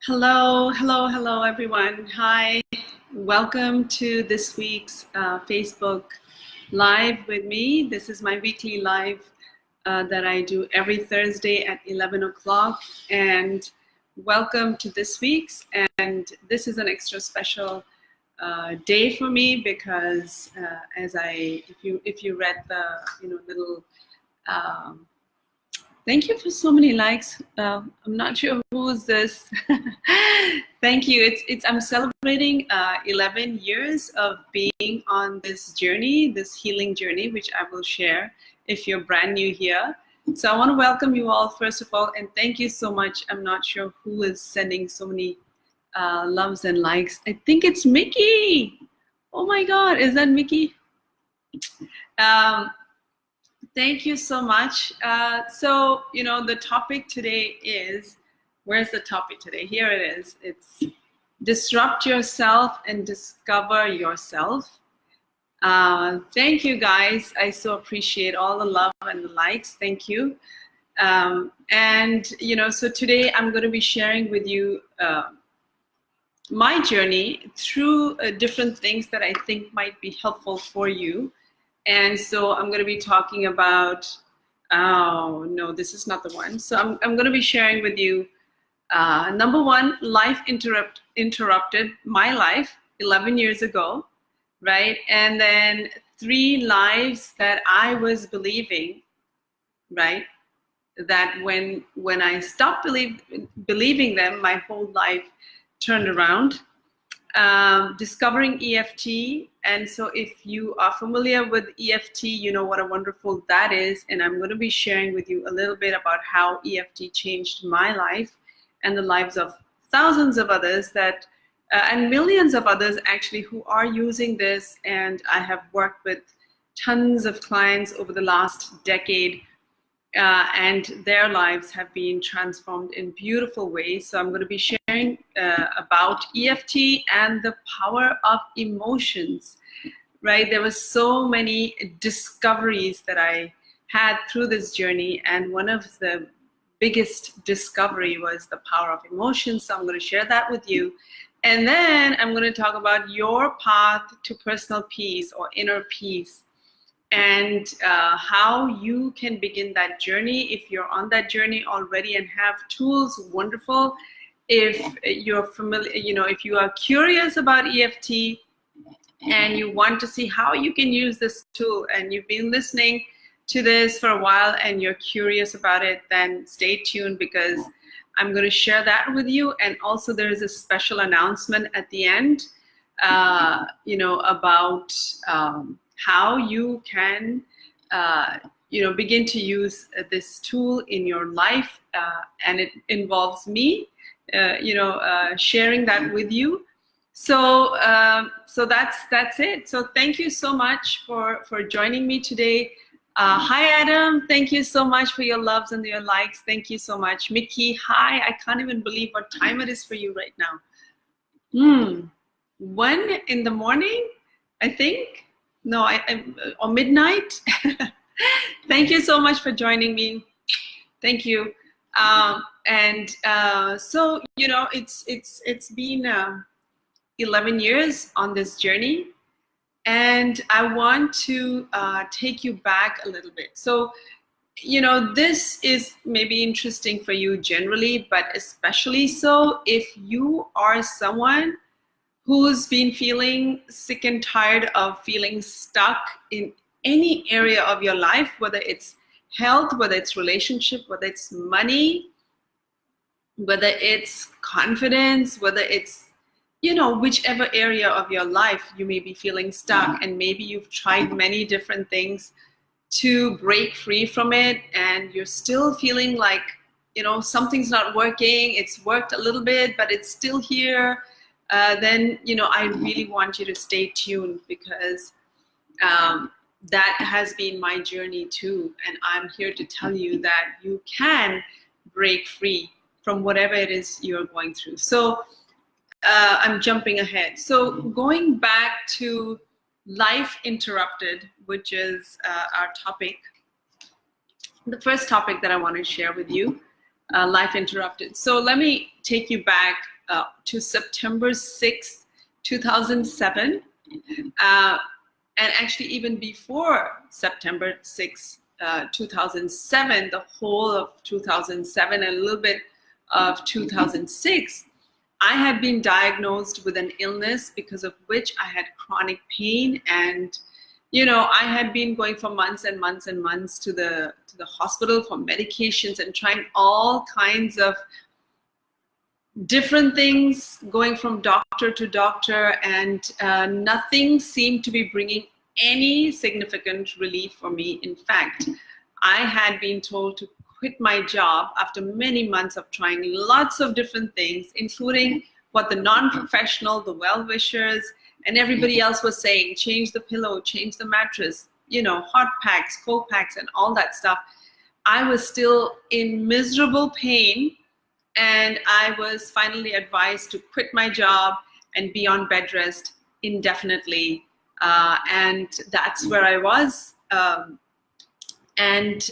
Hello, everyone. Hi, welcome to this week's Facebook Live with me. This is my weekly live that I do every Thursday at 11 o'clock. And welcome to this week's. And this is an extra special day for me because if you read the little. Thank you for so many likes. I'm not sure who is this. Thank you. I'm celebrating 11 years of being on this journey, this healing journey, which I will share if you're brand new here. So I want to welcome you all, first of all, and thank you so much. I'm not sure who is sending so many loves and likes. I think it's Mickey. Oh my God, is that Mickey? Thank you so much. So, the topic today is, where's the topic today? Here it is. It's disrupt yourself and discover yourself. Thank you, guys. I so appreciate all the love and the likes. Thank you. So today I'm going to be sharing with you my journey through different things that I think might be helpful for you. And so I'm going to be talking about, oh no, this is not the one. So I'm going to be sharing with you, number one, life interrupted my life 11 years ago, right? And then 3 lives that I was believing, right? That when I stopped believing them, my whole life turned around. Discovering EFT. And so if you are familiar with EFT, you know what a wonderful that is. And I'm going to be sharing with you a little bit about how EFT changed my life and the lives of thousands of others and millions of others actually who are using this. And I have worked with tons of clients over the last decade and their lives have been transformed in beautiful ways. So I'm going to be sharing about EFT and the power of emotions, right? There were so many discoveries that I had through this journey, and one of the biggest discovery was the power of emotions. So I'm going to share that with you. And then I'm going to talk about your path to personal peace or inner peace, and how you can begin that journey. If you're on that journey already and have tools, wonderful. If you're familiar, if you are curious about EFT and you want to see how you can use this tool, and you've been listening to this for a while and you're curious about it, then stay tuned because I'm going to share that with you. And also there is a special announcement at the end, about how you can, begin to use this tool in your life, and it involves me, sharing that with you. So that's it. So thank you so much for joining me today. Hi, Adam. Thank you so much for your loves and your likes. Thank you so much. Mickey, hi. I can't even believe what time it is for you right now. 1 in the morning, I think. No, or midnight. Thank you so much for joining me. Thank you. So it's been 11 years on this journey, and I want to take you back a little bit. So this is maybe interesting for you generally, but especially so if you are someone who's been feeling sick and tired of feeling stuck in any area of your life, whether it's health, whether it's relationship, whether it's money, whether it's confidence, whether it's, whichever area of your life you may be feeling stuck, and maybe you've tried many different things to break free from it, and you're still feeling like, something's not working, it's worked a little bit, but it's still here. Then I really want you to stay tuned because that has been my journey too, and I'm here to tell you that you can break free from whatever it is you're going through. So I'm jumping ahead. So going back to life interrupted, which is our topic, the first topic that I want to share with you, life interrupted. So let me take you back to September 6th, 2007. And actually even before September 6th, 2007, the whole of 2007 and a little bit of 2006, I had been diagnosed with an illness because of which I had chronic pain, and I had been going for months and months and months to the hospital for medications and trying all kinds of different things, going from doctor to doctor, and nothing seemed to be bringing any significant relief for me. In fact, I had been told to quit my job after many months of trying lots of different things, including what the non-professional, the well-wishers, and everybody else was saying: change the pillow, change the mattress, hot packs, cold packs, and all that stuff. I was still in miserable pain, and I was finally advised to quit my job and be on bed rest indefinitely. And that's where I was. And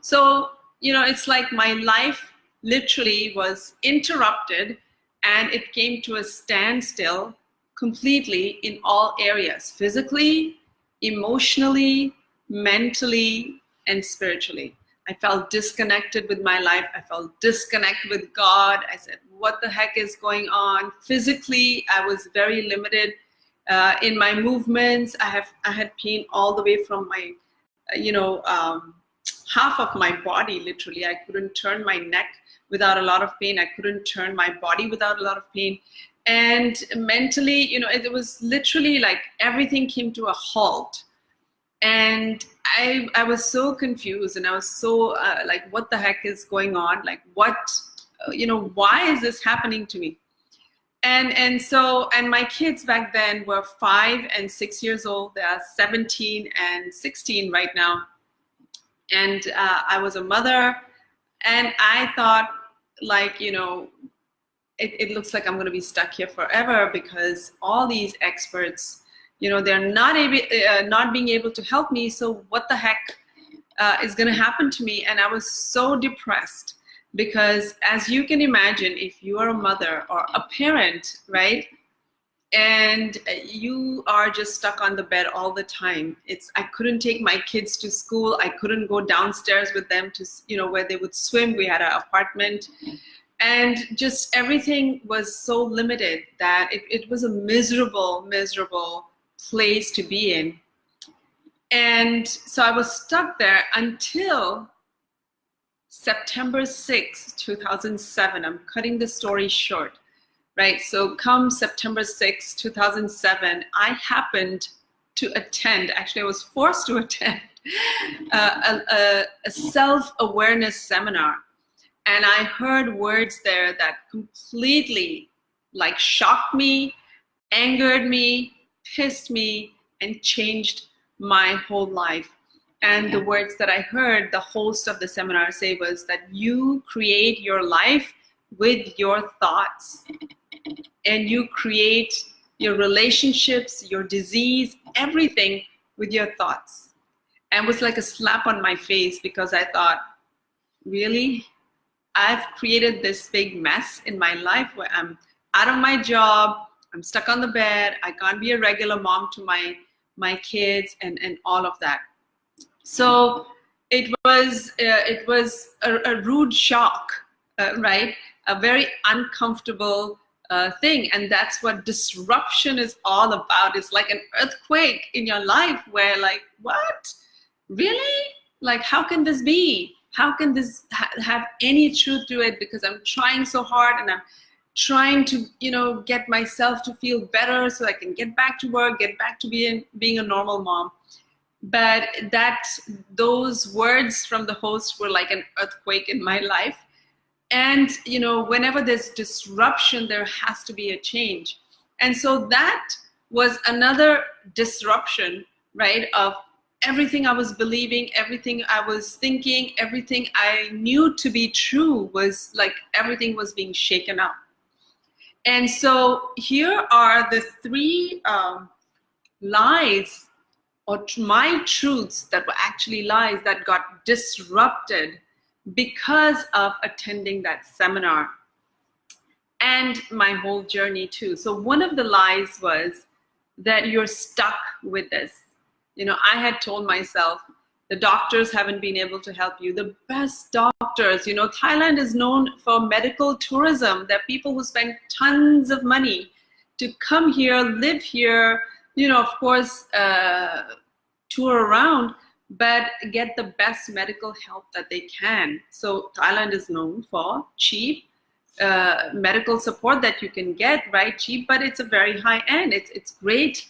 so, it's like my life literally was interrupted, and it came to a standstill completely in all areas: physically, emotionally, mentally, and spiritually. I felt disconnected with my life. I felt disconnected with God. I said, what the heck is going on? Physically, I was very limited in my movements. I had pain all the way from my, half of my body, literally. I couldn't turn my neck without a lot of pain. I couldn't turn my body without a lot of pain. And mentally, it was literally like everything came to a halt. And I was so confused, and I was so like, what the heck is going on? Like, what, why is this happening to me? And so my kids back then were 5 and 6 years old. They are 17 and 16 right now. And I was a mother, and I thought, like, it looks like I'm going to be stuck here forever, because all these experts, they're not being able to help me. So what the heck is going to happen to me? And I was so depressed, because as you can imagine, if you are a mother or a parent, right, and you are just stuck on the bed all the time, I couldn't take my kids to school. I couldn't go downstairs with them to, where they would swim. We had an apartment, and just everything was so limited that it was a miserable place to be in. And so I was stuck there until September 6th, 2007. I'm cutting the story short, right? So come September 6th, 2007, I happened to attend, actually I was forced to attend a self-awareness seminar. And I heard words there that completely like shocked me, angered me, pissed me, and changed my whole life. And the words that I heard the host of the seminar say was that you create your life with your thoughts, and you create your relationships, your disease, everything with your thoughts. And it was like a slap on my face, because I thought, really? I've created this big mess in my life where I'm out of my job, I'm stuck on the bed, I can't be a regular mom to my kids, and all of that. So it was a rude shock, right? A very uncomfortable thing. And that's what disruption is all about. It's like an earthquake in your life where, like, what? Really? Like, how can this be? How can this have any truth to it? Because I'm trying so hard, and I'm trying to, get myself to feel better so I can get back to work, get back to being a normal mom. But those words from the host were like an earthquake in my life. And, whenever there's disruption, there has to be a change. And so that was another disruption, right, of everything I was believing, everything I was thinking, everything I knew to be true was like everything was being shaken up. And so here are the 3 lies, or my truths that were actually lies, that got disrupted because of attending that seminar. and my whole journey too. So one of the lies was that you're stuck with this. You know, I had told myself, the doctors haven't been able to help you. The best doctors, you know, Thailand is known for medical tourism. There are people who spend tons of money to come here, live here, you know, of course, tour around, but get the best medical help that they can. So Thailand is known for cheap medical support that you can get, right? Cheap, but it's a very high end. It's great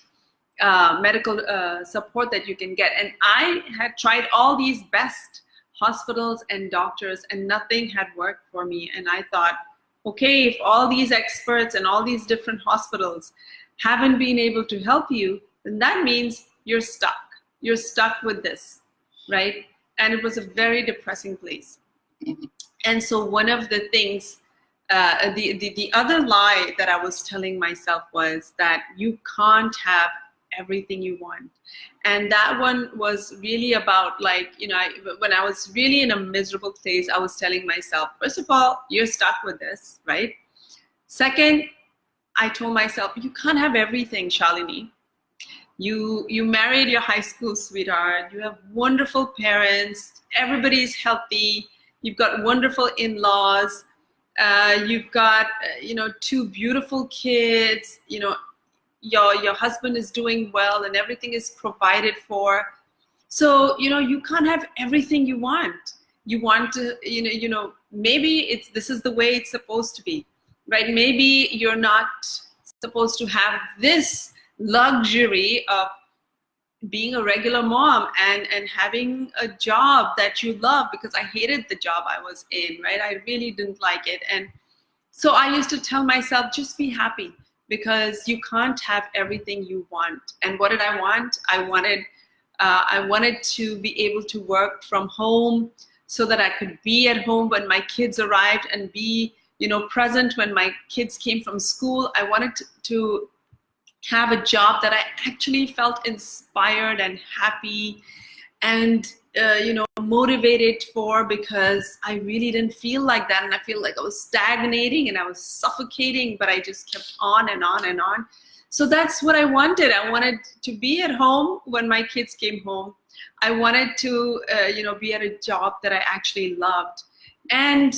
medical support that you can get. And I had tried all these best hospitals and doctors, and nothing had worked for me. And I thought, okay, if all these experts and all these different hospitals haven't been able to help you, then that means you're stuck. You're stuck with this, right? And it was a very depressing place. And so one of the things, the other lie that I was telling myself was that you can't have everything you want. And that one was really about, like, you know, when I was really in a miserable place, I was telling myself, first of all, you're stuck with this, right? Second, I told myself, you can't have everything, Shalini. You married your high school sweetheart, you have wonderful parents, everybody's healthy, you've got wonderful in-laws, you've got, you know, 2 beautiful kids, you know, your husband is doing well and everything is provided for. So, you know, you can't have everything you want. You want to, you know, maybe this is the way it's supposed to be, right? Maybe you're not supposed to have this luxury of being a regular mom and having a job that you love, because I hated the job I was in, right? I really didn't like it. And so I used to tell myself, just be happy, because you can't have everything you want. And what did I want? I wanted to be able to work from home so that I could be at home when my kids arrived and be, you know, present when my kids came from school. I wanted to have a job that I actually felt inspired and happy and you know, motivated for, because I really didn't feel like that, and I feel like I was stagnating and I was suffocating, but I just kept on and on and on. So that's what I wanted. I wanted to be at home when my kids came home. I wanted to you know, be at a job that I actually loved, and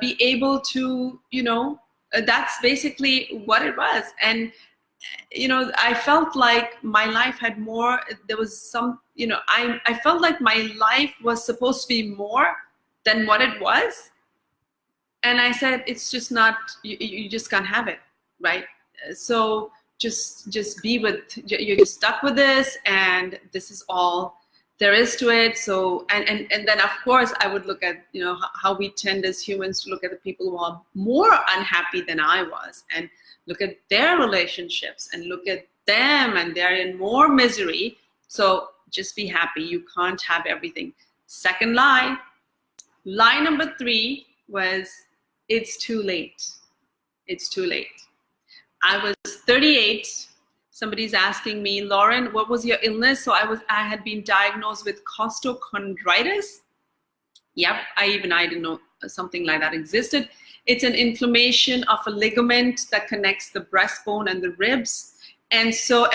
be able to, you know, that's basically what it was. And you know, I felt like my life had more, there was some, you know, I felt like my life was supposed to be more than what it was. And I said, it's just not, you just can't have it, right? So just be with, you're just stuck with this, and this is all there is to it. So, and then of course I would look at, you know, how we tend as humans to look at the people who are more unhappy than I was, and look at their relationships and look at them, and they're in more misery. So just be happy. You can't have everything. Second lie. Lie number 3 was, it's too late. It's too late. I was 38. Somebody's asking me, Lauren, what was your illness? So I had been diagnosed with costochondritis. Yep, I didn't know something like that existed. It's an inflammation of a ligament that connects the breastbone and the ribs. And so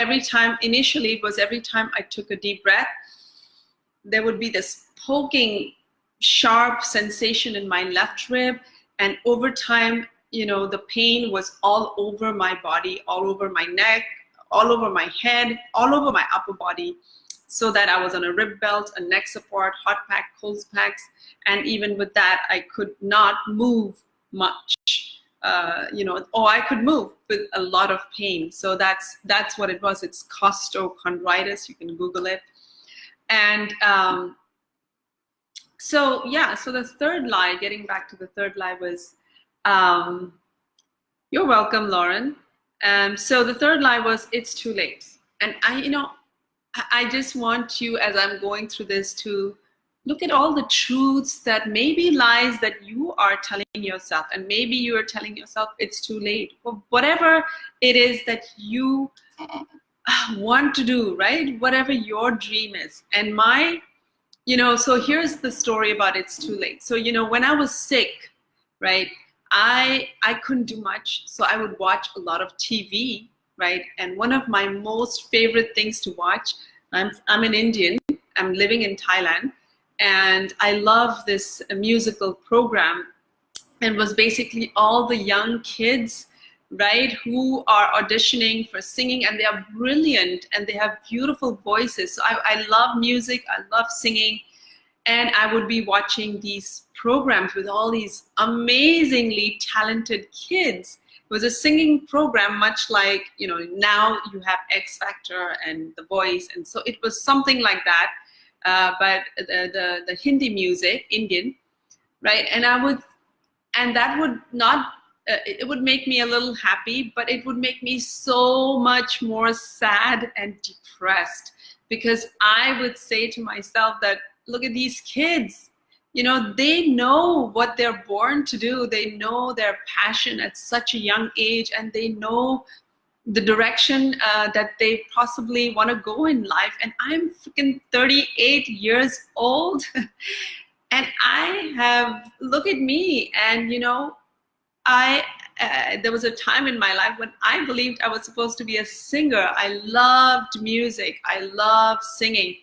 initially it was every time I took a deep breath, there would be this poking, sharp sensation in my left rib. And over time, you know, the pain was all over my body, all over my neck, all over my head, all over my upper body, so that I was on a rib belt, a neck support, hot pack, cold packs. And even with that, I could not move much, you know, or I could move with a lot of pain. So that's what it was. It's costochondritis. You can Google it. And so yeah, so the third lie, getting back to the third lie, was, you're welcome, Lauren. So the third lie was, it's too late. And I just want you, as I'm going through this, to look at all the truths that maybe lies that you are telling yourself, and maybe you are telling yourself it's too late, or whatever it is that you want to do, right? Whatever your dream is. And so here's the story about it's too late. So, when I was sick, right, I couldn't do much, so I would watch a lot of TV, right? And one of my most favorite things to watch, I'm an Indian, I'm living in Thailand, and I love this musical program, and was basically all the young kids, right, who are auditioning for singing, and they are brilliant and they have beautiful voices. So I love music, I love singing, and I would be watching these programs with all these amazingly talented kids. It was a singing program, much like, you know, now you have X Factor and The Voice, and so it was something like that, but the Hindi music, Indian, right? And that would not, it would make me a little happy, but it would make me so much more sad and depressed, because I would say to myself that, look at these kids, you know, they know what they're born to do. They know their passion at such a young age, and they know the direction that they possibly want to go in life. And I'm freaking 38 years old. And I have, look at me, and you know, there was a time in my life when I believed I was supposed to be a singer. I loved music, I loved singing.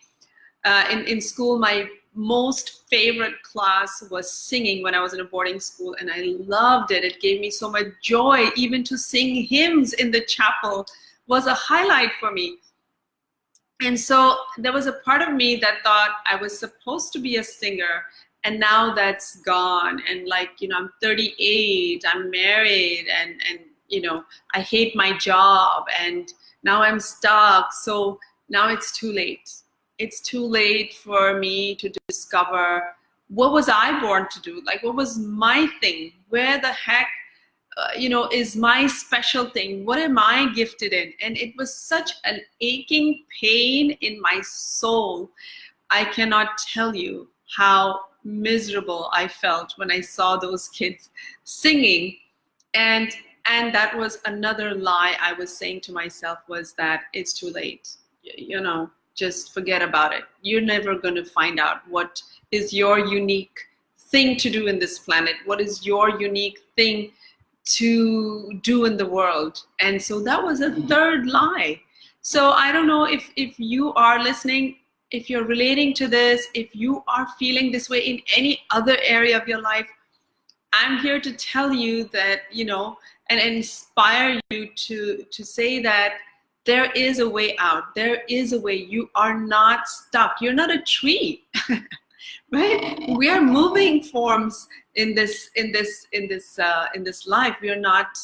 In school, my most favorite class was singing when I was in a boarding school, and I loved it. It gave me so much joy. Even to sing hymns in the chapel was a highlight for me. And so there was a part of me that thought I was supposed to be a singer, and now that's gone. And like, you know, I'm 38, I'm married, and you know, I hate my job, and now I'm stuck. So now it's too late. It's too late for me to discover, what was I born to do? Like, what was my thing? Where the heck, you know, is my special thing? What am I gifted in? And it was such an aching pain in my soul. I cannot tell you how miserable I felt when I saw those kids singing. And that was another lie I was saying to myself, was that it's too late. You know, just forget about it. You're never going to find out what is your unique thing to do in this planet. What is your unique thing to do in the world? And so that was a third lie. So I don't know if you are listening, if you're relating to this, if you are feeling this way in any other area of your life, I'm here to tell you that, you know, and inspire you to say that there is a way out. There is a way. You are not stuck. You're not a tree, right? We are moving forms in this life. We are not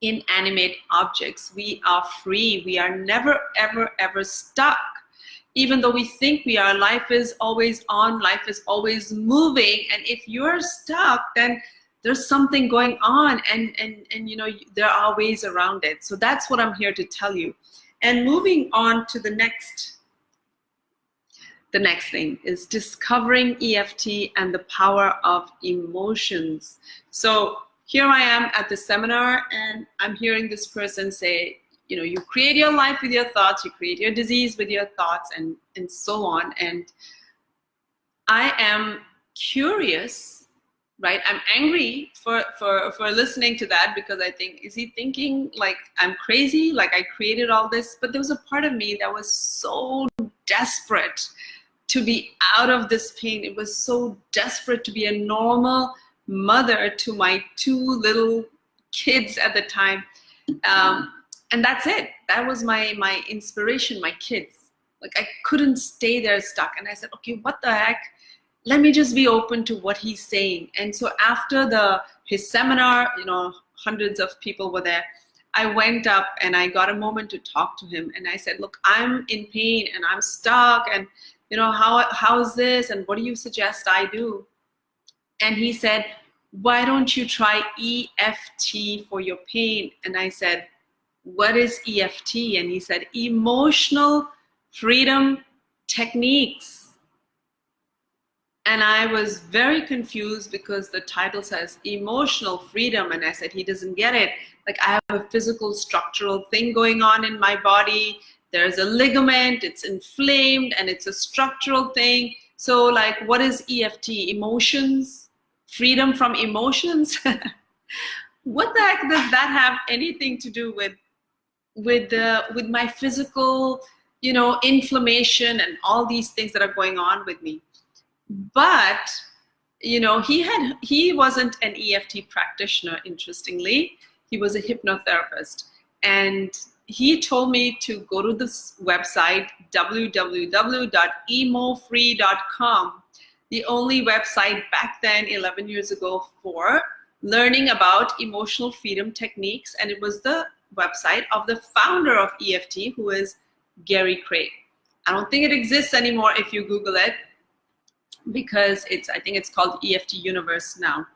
inanimate objects. We are free. We are never, ever, ever stuck. Even though we think we are, life is always on. Life is always moving. And if you're stuck, then there's something going on, and you know, there are ways around it. So that's what I'm here to tell you. And moving on to the next thing is discovering EFT and the power of emotions. So here I am at the seminar, and I'm hearing this person say, you know, you create your life with your thoughts, you create your disease with your thoughts, and so on. And I am curious, right? I'm angry for listening to that, because I think, is he thinking like I'm crazy, like I created all this? But there was a part of me that was so desperate to be out of this pain. It was so desperate to be a normal mother to my 2 little kids at the time. And that's it. That was my inspiration, my kids. Like, I couldn't stay there stuck. And I said, okay, what the heck? Let me just be open to what he's saying. And so after his seminar, you know, hundreds of people were there. I went up and I got a moment to talk to him. And I said, look, I'm in pain and I'm stuck. And, you know, how is this? And what do you suggest I do? And he said, why don't you try EFT for your pain? And I said, what is EFT? And he said, emotional freedom techniques. And I was very confused, because the title says emotional freedom. And I said, he doesn't get it. Like, I have a physical structural thing going on in my body. There's a ligament, it's inflamed, and it's a structural thing. So like, what is EFT? Emotions freedom from emotions. What the heck does that have anything to do with my physical, inflammation and all these things that are going on with me? But he wasn't an EFT practitioner, interestingly. He was a hypnotherapist, and he told me to go to this website, www.emofree.com, the only website back then, 11 years ago, for learning about emotional freedom techniques. And it was the website of the founder of EFT, who is Gary Craig. I don't think it exists anymore if you Google it, because I think it's called EFT Universe now.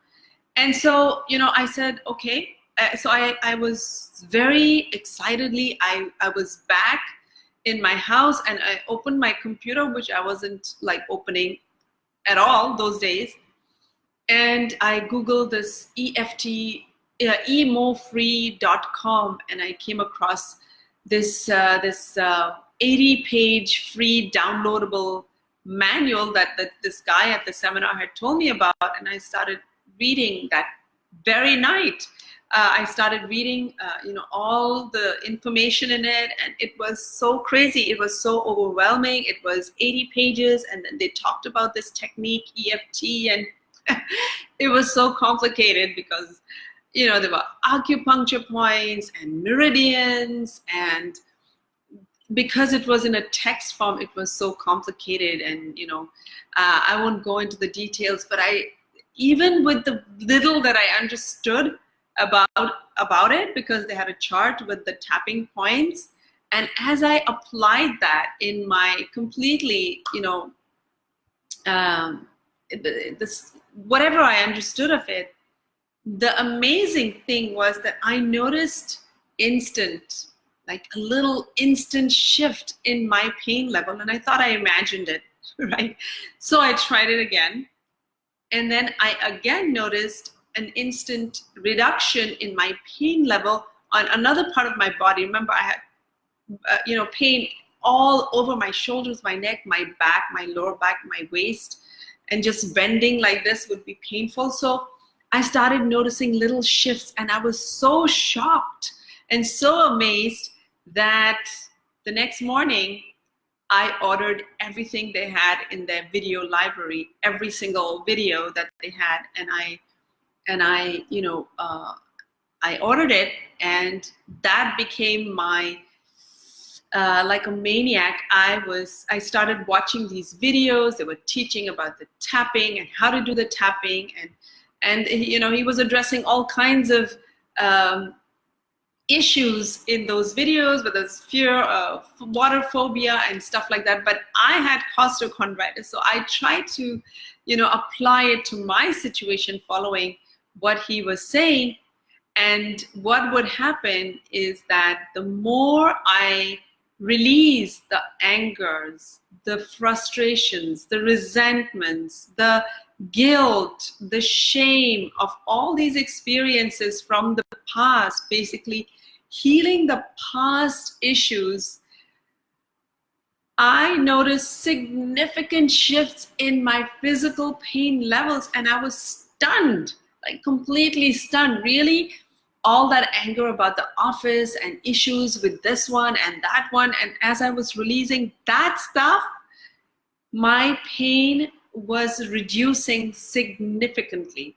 And so, I said, okay. So I was very excitedly, I was back in my house, and I opened my computer, which I wasn't like opening at all those days. And I Googled this EFT, emofree.com, and I came across this 80-page free downloadable manual that this guy at the seminar had told me about, and I started reading that very night. I started reading, all the information in it, and it was so crazy. It was so overwhelming. It was 80 pages, and then they talked about this technique, EFT, and it was so complicated because, there were acupuncture points and meridians, and because it was in a text form, it was so complicated. And, I won't go into the details, but even with the little that I understood about it, because they had a chart with the tapping points, and as I applied that in my completely, whatever I understood of it, the amazing thing was that I noticed like a little instant shift in my pain level, and I thought I imagined it, right? So I tried it again, and then I again noticed an instant reduction in my pain level on another part of my body. Remember, I had, pain all over my shoulders, my neck, my back, my lower back, my waist, and just bending like this would be painful. So I started noticing little shifts, and I was so shocked and so amazed that the next morning I ordered everything they had in their video library, every single video that they had, and I ordered it, and that became my, like a maniac. I started watching these videos. They were teaching about the tapping and how to do the tapping, and he was addressing all kinds of issues in those videos, whether it's fear, water phobia, and stuff like that. But I had costochondritis, so I tried to, apply it to my situation, following what he was saying. And what would happen is that the more I release the angers, the frustrations, the resentments, the guilt, the shame of all these experiences from the past, basically healing the past issues, I noticed significant shifts in my physical pain levels, and I was stunned, like completely stunned. Really, all that anger about the office and issues with this one and that one, and as I was releasing that stuff, my pain was reducing significantly.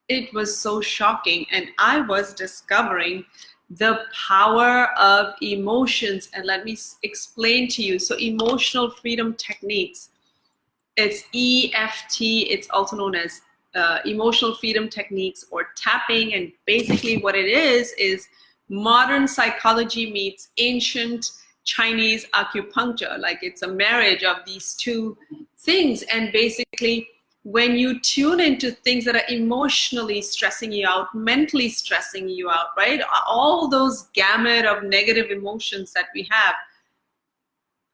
It was so shocking, and I was discovering the power of emotions. And let me explain to you. So emotional freedom techniques, it's EFT, it's also known as emotional freedom techniques, or tapping. And basically what it is modern psychology meets ancient Chinese acupuncture. Like, it's a marriage of these two things. And basically, when you tune into things that are emotionally stressing you out, mentally stressing you out, right? All those gamut of negative emotions that we have,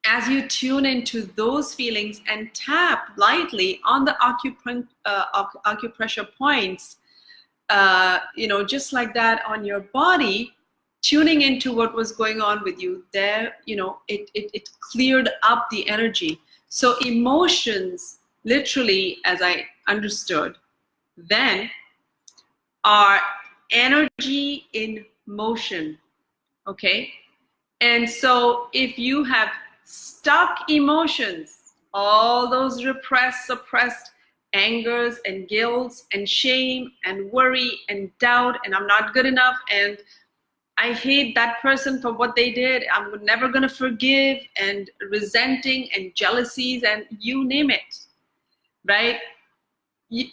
as you tune into those feelings and tap lightly on the acupressure points, just like that on your body, tuning into what was going on with you there, it cleared up the energy. So emotions, literally, as I understood, then are energy in motion, okay? And so if you have stuck emotions, all those repressed, suppressed angers and guilts and shame and worry and doubt, and I'm not good enough, and I hate that person for what they did, I'm never gonna forgive, and resenting and jealousies and you name it, right?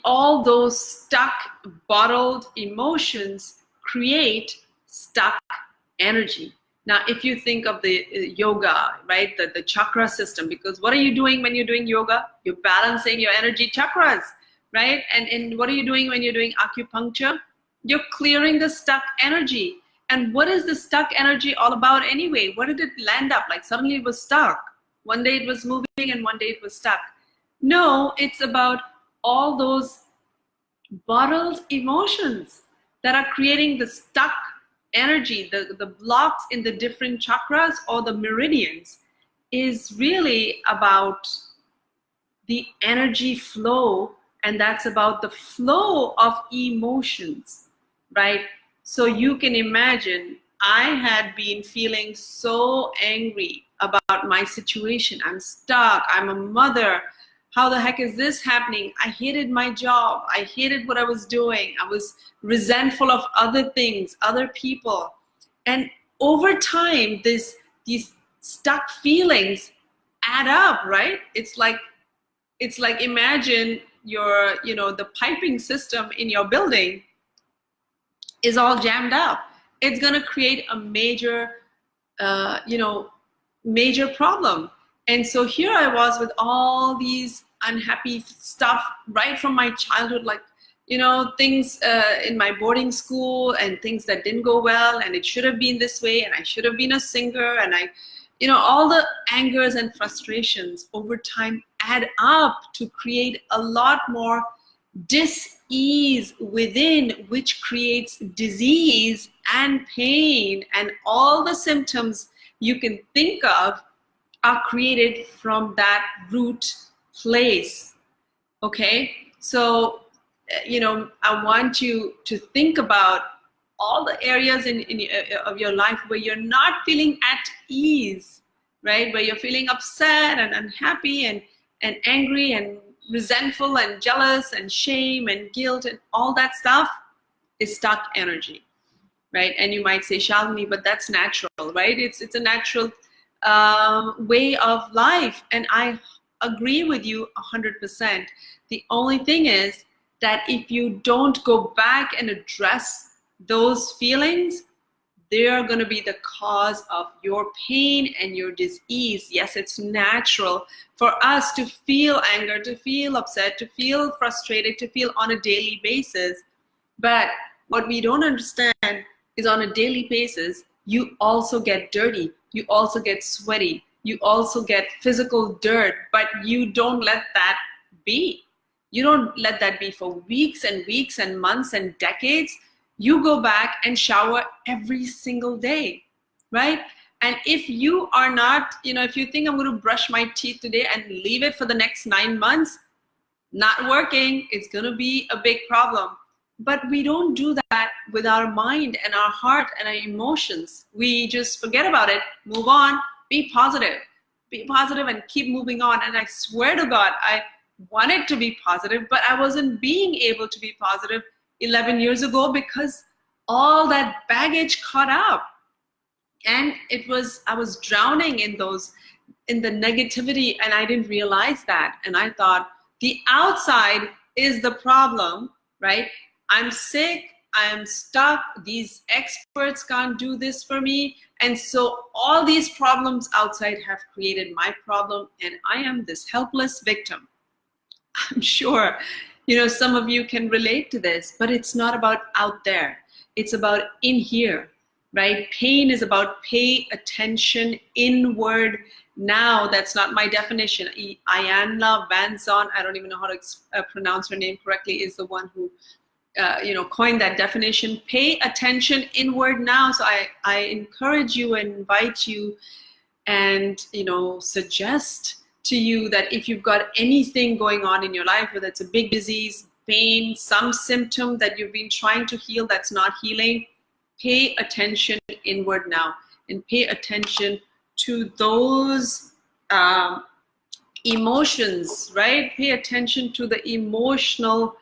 All those stuck, bottled emotions create stuck energy. Now, if you think of the yoga, right, the chakra system, because what are you doing when you're doing yoga? You're balancing your energy chakras, right? And what are you doing when you're doing acupuncture? You're clearing the stuck energy. And what is the stuck energy all about anyway? What did it land up? Like suddenly it was stuck. One day it was moving and one day it was stuck. No, it's about all those bottled emotions that are creating the stuck energy, the blocks in the different chakras or the meridians, is really about the energy flow, and that's about the flow of emotions, right? So you can imagine, I had been feeling so angry about my situation. I'm stuck, I'm a mother, how the heck is this happening? I hated my job. I hated what I was doing. I was resentful of other things, other people. And over time, these stuck feelings add up, right? It's like imagine your, the piping system in your building is all jammed up. It's gonna create a major, major problem. And so here I was with all these unhappy stuff right from my childhood, like, things in my boarding school and things that didn't go well, and it should have been this way, and I should have been a singer, and all the angers and frustrations over time add up to create a lot more dis-ease within, which creates disease and pain, and all the symptoms you can think of are created from that root place, okay? So, I want you to think about all the areas of your life where you're not feeling at ease, right? Where you're feeling upset and unhappy and angry and resentful and jealous and shame and guilt, and all that stuff is stuck energy, right? And you might say, Shalini, but that's natural, right? It's a natural way of life, and I agree with you 100%. The only thing is that if you don't go back and address those feelings, they're going to be the cause of your pain and your disease. Yes, it's natural for us to feel anger, to feel upset, to feel frustrated, to feel on a daily basis. But what we don't understand is on a daily basis, you also get dirty. You also get sweaty. You also get physical dirt, but you don't let that be. You don't let that be for weeks and weeks and months and decades. You go back and shower every single day, right? And if you are not, if you think I'm going to brush my teeth today and leave it for the next 9 months, not working, it's going to be a big problem. But we don't do that with our mind and our heart and our emotions. We just forget about it, move on, be positive and keep moving on. And I swear to God, I wanted to be positive, but I wasn't being able to be positive 11 years ago because all that baggage caught up. And I was drowning in the negativity, and I didn't realize that. And I thought the outside is the problem, right? I'm sick, I'm stuck, these experts can't do this for me. And so all these problems outside have created my problem, and I am this helpless victim. I'm sure, some of you can relate to this, but it's not about out there. It's about in here, right? Pain is about pay attention inward now. That's not my definition. Ayanna Van Zon, I don't even know how to pronounce her name correctly, is the one who coined that definition. Pay attention inward now. So I encourage you and invite you and, suggest to you that if you've got anything going on in your life, whether it's a big disease, pain, some symptom that you've been trying to heal that's not healing, pay attention inward now and pay attention to those emotions, right? Pay attention to the emotional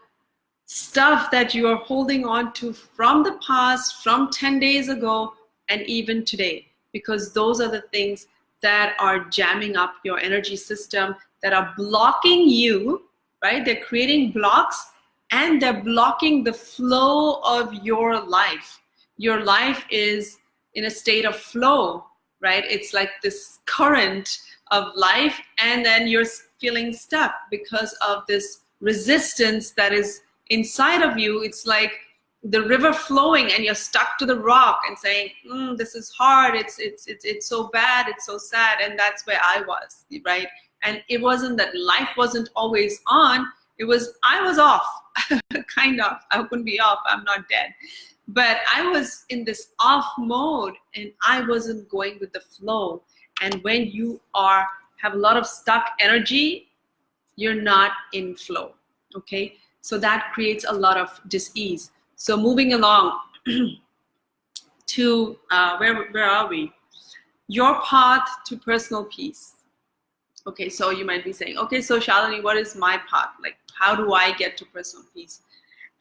stuff that you are holding on to from the past, from 10 days ago, and even today, because those are the things that are jamming up your energy system, that are blocking you, right? They're creating blocks and they're blocking the flow of your life. Your life is in a state of flow, right? It's like this current of life, and then you're feeling stuck because of this resistance that is inside of you. It's like the river flowing and you're stuck to the rock and saying, this is hard, it's so bad, it's so sad. And that's where I was, right? And it wasn't that life wasn't always on, it was I was off. Kind of. I couldn't be off, I'm not dead, but I was in this off mode and I wasn't going with the flow. And when you have a lot of stuck energy, you're not in flow, okay? So that creates a lot of dis-ease. So moving along to where are we? Your path to personal peace. Okay, so you might be saying, okay, so Shalini, what is my path? Like, how do I get to personal peace?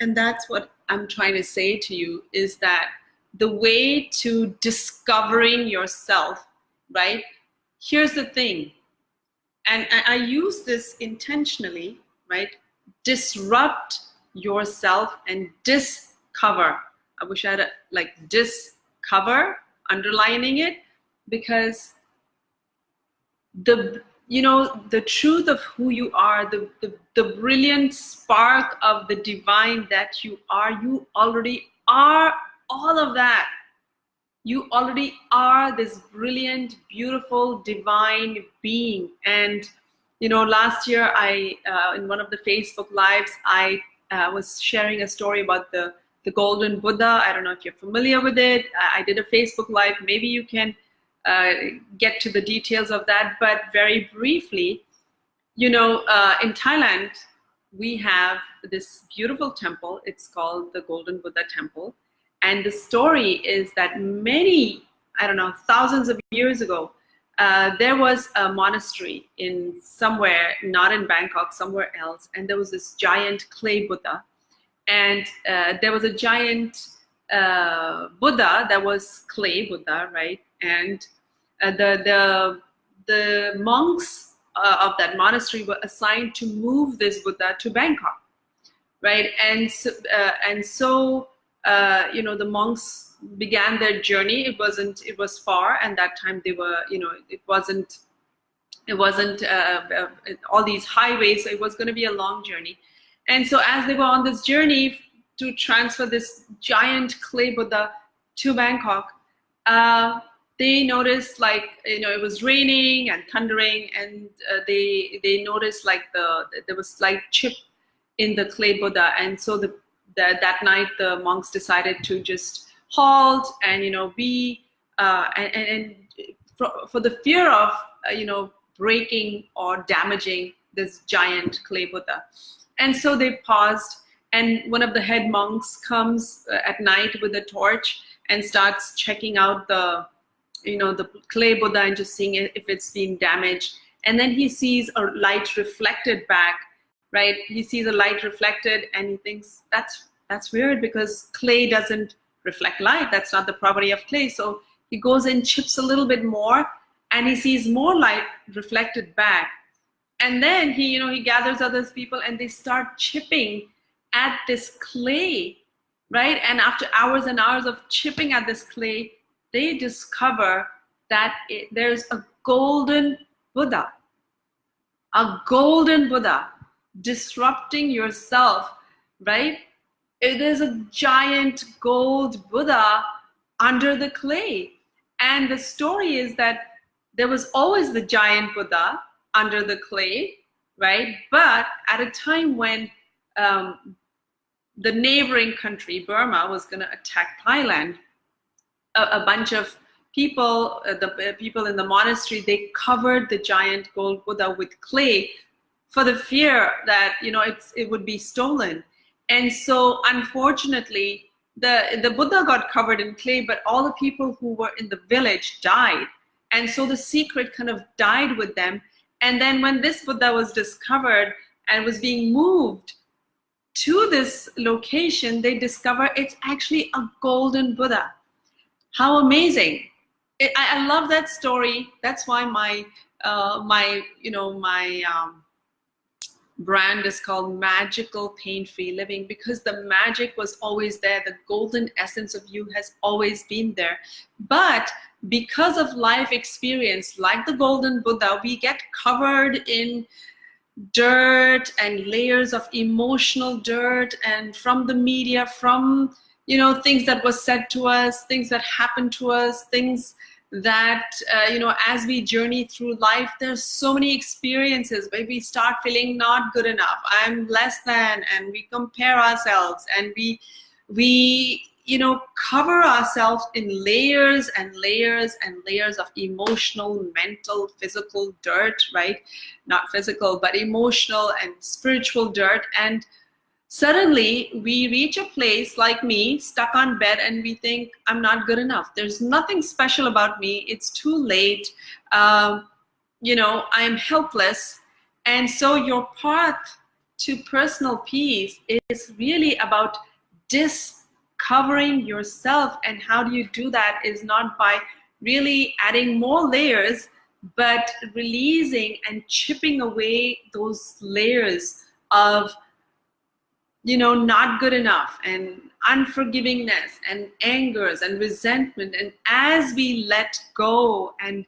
And that's what I'm trying to say to you, is that the way to discovering yourself, right? Here's the thing, and I use this intentionally, right? Disrupt yourself and discover. I wish I had discover, underlining it, because the truth of who you are, the brilliant spark of the divine that you already are all of that. You already are this brilliant, beautiful, divine being. And last year in one of the Facebook lives, I was sharing a story about the golden Buddha. I don't know if you're familiar with it. I did a Facebook live. Maybe you can get to the details of that, but very briefly, in Thailand, we have this beautiful temple. It's called the Golden Buddha Temple. And the story is that many, thousands of years ago, there was a monastery in somewhere, not in Bangkok, somewhere else, and there was this giant clay Buddha. And there was a giant Buddha that was clay Buddha, right? And the monks of that monastery were assigned to move this Buddha to Bangkok, right? And so the monks began their journey. It was far, and that time they were, it wasn't all these highways, so it was going to be a long journey. And so as they were on this journey to transfer this giant clay Buddha to Bangkok, they noticed it was raining and thundering, and they noticed there was slight chip in the clay Buddha. And so that night the monks decided to just halt and for the fear of breaking or damaging this giant clay Buddha. And so they paused, and one of the head monks comes at night with a torch and starts checking out the clay Buddha and just seeing if it's been damaged. And then he sees a light reflected back, right? He sees a light reflected and he thinks, that's weird, because clay doesn't reflect light. That's not the property of clay. So he goes and chips a little bit more, and he sees more light reflected back. And then he gathers other people, and they start chipping at this clay, right? And after hours and hours of chipping at this clay, they discover that there's a golden Buddha. A golden Buddha. Disrupting yourself, right? It is a giant gold Buddha under the clay. And the story is that there was always the giant Buddha under the clay, right? But at a time when the neighboring country, Burma, was going to attack Thailand, a bunch of people, the people in the monastery, they covered the giant gold Buddha with clay for the fear that, you know, it would be stolen. And so unfortunately, the Buddha got covered in clay, but all the people who were in the village died. And so the secret kind of died with them. And then when this Buddha was discovered and was being moved to this location, they discover it's actually a golden Buddha. How amazing. I love that story. That's why my brand is called Magical Pain-Free Living, because the magic was always there. The golden essence of you has always been there. But because of life experience, like the golden Buddha, we get covered in dirt and layers of emotional dirt, and from the media, from, you know, things that was said to us, things that happened to us, things that, you know, as we journey through life, there's so many experiences where we start feeling not good enough, I'm less than, and we compare ourselves, and we you know, cover ourselves in layers and layers and layers of emotional, mental, physical dirt, right? Not physical, but emotional and spiritual dirt. And suddenly we reach a place like me, stuck on bed, and we think, I'm not good enough. There's nothing special about me. It's too late. You know, I'm helpless. And so your path to personal peace is really about discovering yourself. And how do you do that is not by really adding more layers, but releasing and chipping away those layers of, you know, not good enough and unforgivingness and angers and resentment. And as we let go and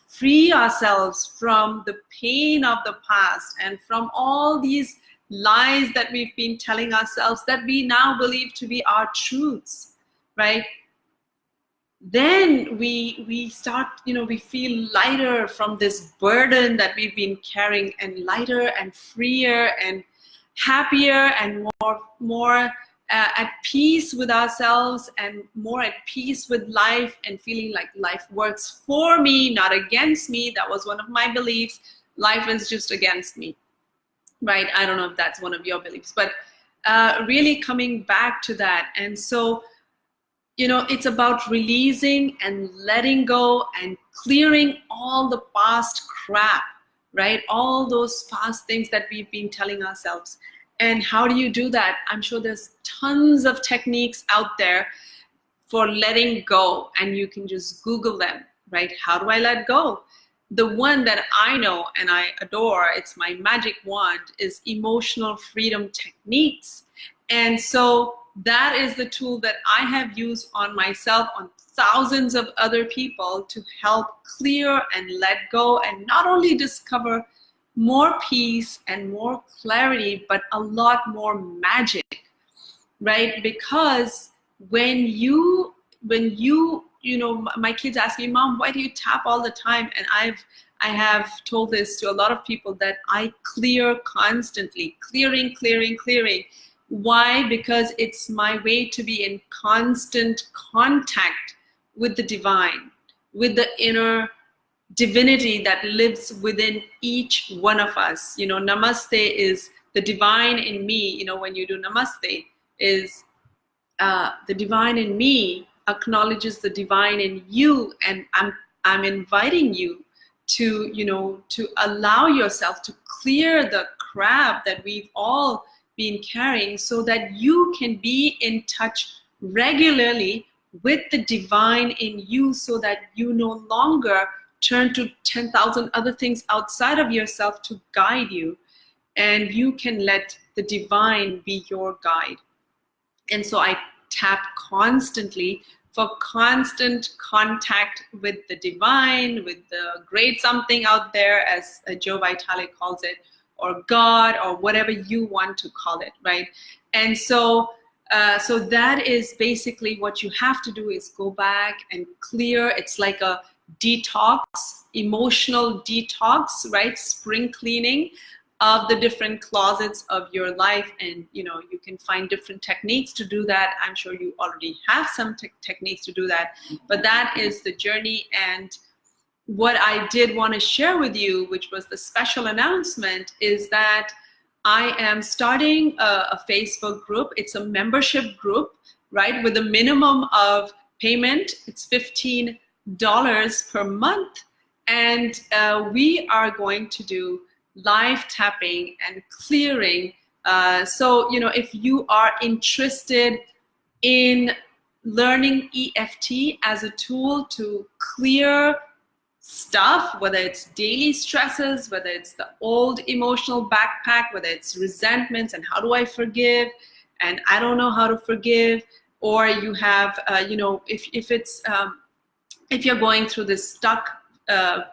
free ourselves from the pain of the past and from all these lies that we've been telling ourselves that we now believe to be our truths, right? Then we start, you know, we feel lighter from this burden that we've been carrying, and lighter and freer and happier and more at peace with ourselves and more at peace with life, and feeling like life works for me, not against me. That was one of my beliefs. Life is just against me, right? I don't know if that's one of your beliefs, but really coming back to that. And so, you know, it's about releasing and letting go and clearing all the past crap, right? All those past things that we've been telling ourselves. And how do you do that? I'm sure there's tons of techniques out there for letting go, and you can just Google them, right? How do I let go? The one that I know and I adore, it's my magic wand, is emotional freedom techniques. And so that is the tool that I have used on myself, on thousands of other people, to help clear and let go, and not only discover more peace and more clarity, but a lot more magic, right? Because when you know, my kids ask me, Mom, why do you tap all the time? And I have told this to a lot of people, that I clear constantly, clearing. Why? Because it's my way to be in constant contact with the divine, with the inner divinity that lives within each one of us. You know, namaste is the divine in me. You know, when you do namaste, is the divine in me acknowledges the divine in you, and I'm inviting you to, you know, to allow yourself to clear the crap that we've all been carrying, so that you can be in touch regularly with the divine in you, so that you no longer turn to 10,000 other things outside of yourself to guide you, and you can let the divine be your guide. And so I tap constantly for constant contact with the divine, with the great something out there, as Joe Vitale calls it, or God, or whatever you want to call it, right? And so so that is basically what you have to do, is go back and clear. It's like a detox, emotional detox, right? Spring cleaning of the different closets of your life. And, you know, you can find different techniques to do that. I'm sure you already have some techniques to do that, but that is the journey. And what I did want to share with you, which was the special announcement, is that I am starting a Facebook group. It's a membership group, right? With a minimum of payment. It's $15 per month. And we are going to do live tapping and clearing. So, if you are interested in learning EFT as a tool to clear stuff, whether it's daily stresses, whether it's the old emotional backpack, whether it's resentments and how do I forgive, and I don't know how to forgive, or you have, if you're going through this stuck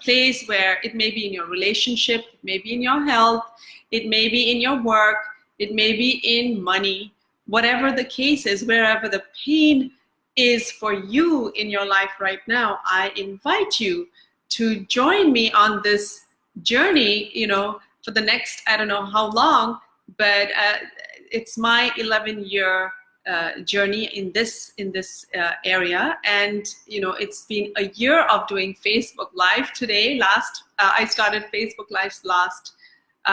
place where it may be in your relationship, it may be in your health, it may be in your work, it may be in money, whatever the case is, wherever the pain is for you in your life right now, I invite you to join me on this journey, for the next, I don't know how long, but it's my 11-year journey in this area. And, it's been a year of doing Facebook Live today. I started Facebook Lives last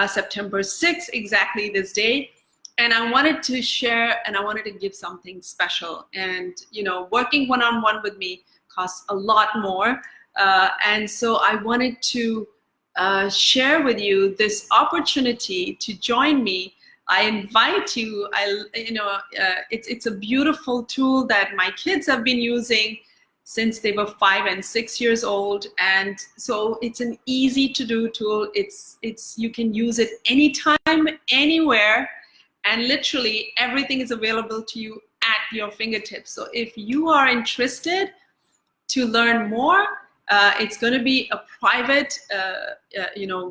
September 6th, exactly this day. And I wanted to share and I wanted to give something special. And, working one-on-one with me costs a lot more. And so I wanted to share with you this opportunity to join me. I invite you. It's a beautiful tool that my kids have been using since they were 5 and 6 years old, and so it's an easy to do tool. You can use it anytime, anywhere, and literally everything is available to you at your fingertips. So if you are interested to learn more, it's going to be a private,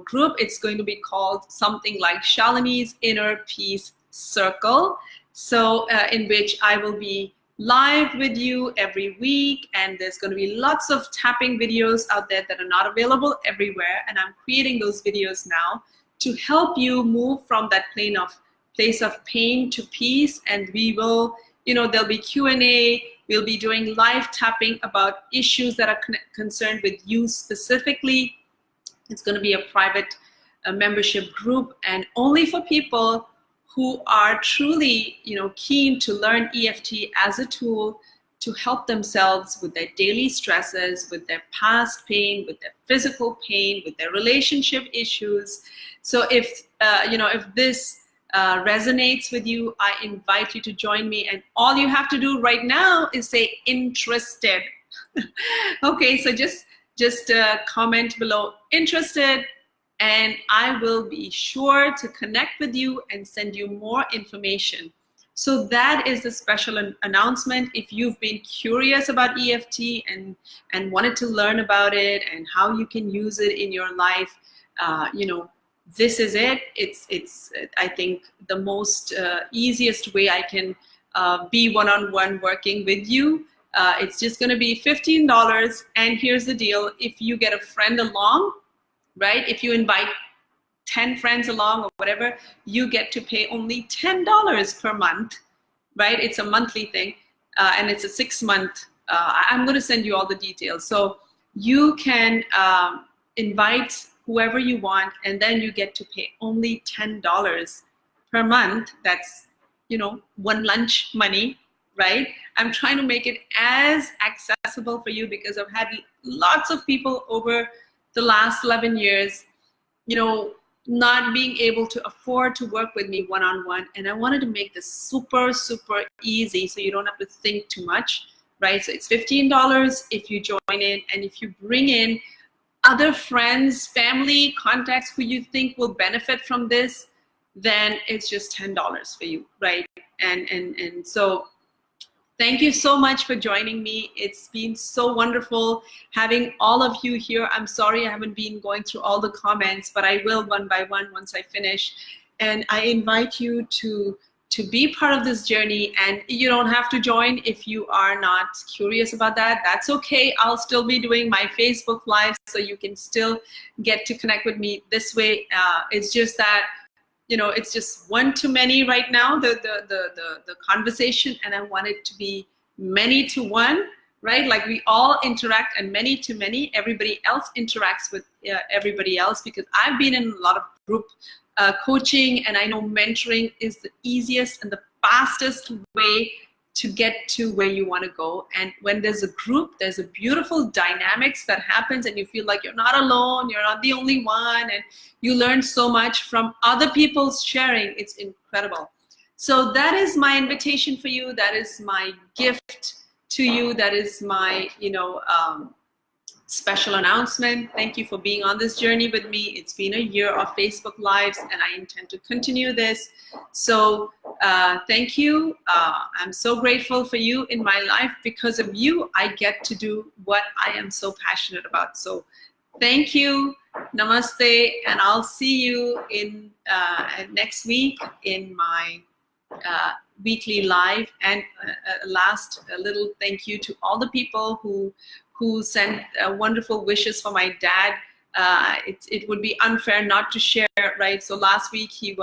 group. It's going to be called something like Shalini's Inner Peace Circle. So in which I will be live with you every week, and there's going to be lots of tapping videos out there that are not available everywhere. And I'm creating those videos now to help you move from that place of pain to peace. And we will, there'll be Q&A. We'll be doing live tapping about issues that are concerned with you specifically. It's going to be a private membership group, and only for people who are truly, keen to learn EFT as a tool to help themselves with their daily stresses, with their past pain, with their physical pain, with their relationship issues. So if this resonates with you, I invite you to join me, and all you have to do right now is say interested. Okay, so just comment below interested, and I will be sure to connect with you and send you more information. So that is the special announcement. If you've been curious about EFT and wanted to learn about it and how you can use it in your life, this is it. It's I think the most easiest way I can be one-on-one working with you. It's just going to be $15, and here's the deal: if you get a friend along, right? If you invite 10 friends along or whatever, you get to pay only $10 per month, right? It's a monthly thing, and it's a 6-month. I'm going to send you all the details, so you can invite whoever you want, and then you get to pay only $10 per month. That's, one lunch money, right? I'm trying to make it as accessible for you because I've had lots of people over the last 11 years, not being able to afford to work with me one-on-one. And I wanted to make this super, super easy so you don't have to think too much, right? So it's $15 if you join in, and if you bring in other friends, family, contacts who you think will benefit from this, then it's just $10 for you, right? And so thank you so much for joining me. It's been so wonderful having all of you here. I'm sorry I haven't been going through all the comments, but I will one by one once I finish. And I invite you to be part of this journey, and you don't have to join if you are not curious about that. That's okay. I'll still be doing my Facebook Live, so you can still get to connect with me this way. It's just that, it's just one to many right now, the conversation, and I want it to be many to one, right? Like we all interact, and many to many, everybody else interacts with everybody else, because I've been in a lot of group coaching, and I know mentoring is the easiest and the fastest way to get to where you want to go. And when there's a group, there's a beautiful dynamics that happens, and you feel like you're not alone, you're not the only one, and you learn so much from other people's sharing. It's incredible. So that is my invitation for you. That is my gift to you. That is my, special announcement. Thank you for being on this journey with me. It's been a year of Facebook Lives, and I intend to continue this. So thank you. I'm so grateful for you in my life. Because of you, I get to do what I am so passionate about. So thank you. Namaste. And I'll see you in next week in my weekly live. And last, a little thank you to all the people who sent wonderful wishes for my dad. It would be unfair not to share, right? So last week he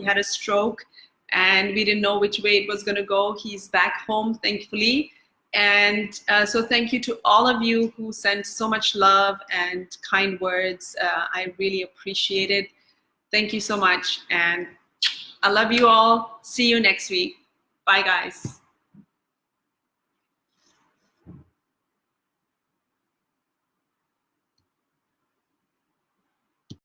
had a stroke, and we didn't know which way it was going to go. He's back home, thankfully. And so thank you to all of you who sent so much love and kind words. I really appreciate it. Thank you so much. And I love you all. See you next week. Bye, guys.